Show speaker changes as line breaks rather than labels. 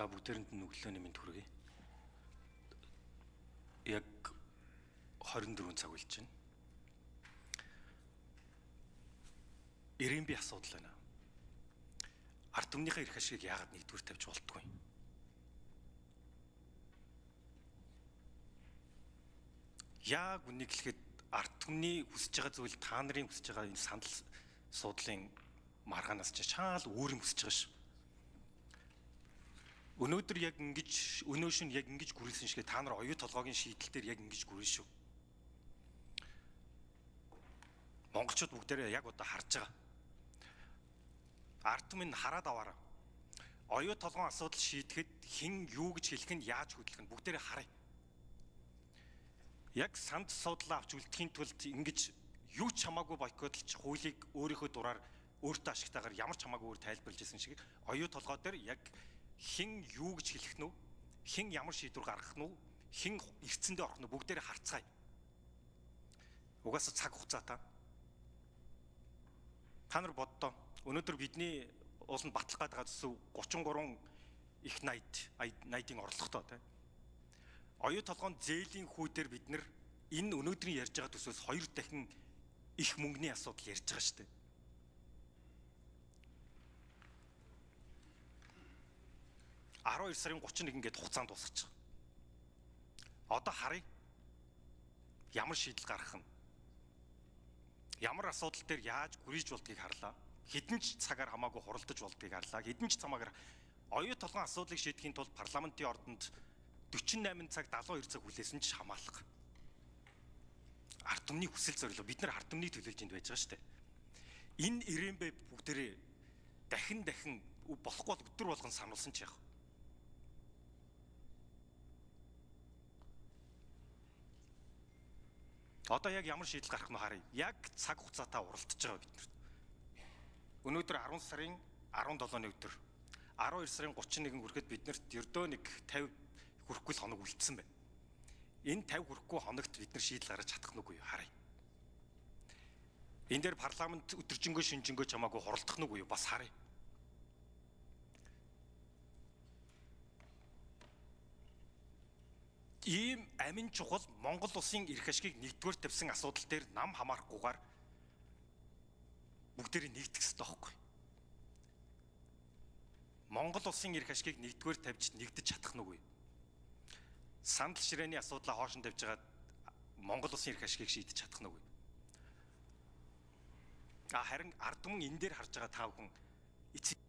За бүгдээрэнд нь өглөөний мэнд хүргэе. Яг 24 цаг болж байна. Ирэмби асуудал байна. Ард түмнийхээ эрх ашигыг яагаад нэгдүгээр тавьж болтгүй? Яг үнийг хэлэхэд ард түмний хүсэж байгаа зүйл та нарын хүсэж байгаа энэ санал суудлын маргаанаас ч шаал өөр юм хүсэж байгаа шүү. Өнөөдөр яг ингэж өнөөш нь яг ингэж гүрэлсэн шигэ та нар оюу толгойн шийдэл дээр яг ингэж гүрэн шүү. Монголчууд бүгдээрээ яг одоо харж байгаа. Ард түмэн хараад аваараа. Оюу толгойн асуудал шийдэхэд хэн юу гэж хэлэх нь яаж хөдлөх нь бүгдээрээ харъя. Яг санд суудлаа авч үлдэхийн тулд ингэж юу ч хамаагүй бойкотлж хуулийг өөрийнхөө дураар өөртөө ашигтайгаар ямар ч хамаагүй өөр тайлбарлаж ирсэн шиг оюу толгой дээр яг хэн юу гэж хэлэх нь, хэн ямар шийдвэр гаргах нь, хэн эрдцэндээ орох нь бүгдээрээ харцгаая. Угаасаа цаг хугацаатай. Та нар боддоо өнөөдөр бидний ууланд батлах гэдэг зүйлс 33 их найдын орлоготой тийм. Оюу толгойн зээлийн хүүдээр бид нар энэ өнөөдрийн ярьж байгаа төсөөс 2 дахин их мөнгөний асуудал ярьж байгаа шүү дээ. $12 сарын 31 гээд хугацаанд дуусчих. Одоо харъя. Ямар шийдэл гаргах нь. Ямар асуудал дээр яаж гүрийж болдгийг харлаа. Хэдэн ч цагаар хамаагүй хуралдаж болдгийг харлаа. Хэдэн ч цагаар оюу толгойн асуудлыг шийдэхийн тулд парламентын ордонд 48 цаг 72 цаг хүлээсэн ч хамаалах. Ард түмний хүсэл зорилго бид нар ард түмний төлөөлж энд байж байгаа шүү дээ. Энэ ирэмбэ бүгдээрээ дахин болохгүй бол өдөр болгон сануулсан ч яах. Одоо яг ямар шийдэл гарах нь харъя. Яг цаг хугацаатай уралдаж байгаа бид нар. Өнөөдөр 10 сарын 17-ны өдөр 12 сарын 31 хүрэхэд биднэрт ердөө нэг 50 хүрэхгүй л хоног үлдсэн байна. Энэ 50 хүрэхгүй хоногт бид нар шийдэл гаргаж чадах нүггүй юу харъя. Энэ дээр парламент өдөржингөө шинжэнгөө ч хамаагүй хуралдах нүггүй юу бас харъя. Ийм амин чухал Монгол улсын эрх ашигыг нэгдүгээр тавьсан асуудал дээр нам хамаарахгүйгээр бүгдээрээ нэгдэх ёстой байхгүй. Монгол улсын эрх ашигыг нэгдүгээр тавьж нэгдэж чадах нүггүй. Сандал ширээний асуудлаа хоошин тавьж байгаа Монгол улсын эрх ашигыг шийдэж чадах нүггүй. Харин ард түмэн энэ дээр харж байгаа та бүхэн эцэг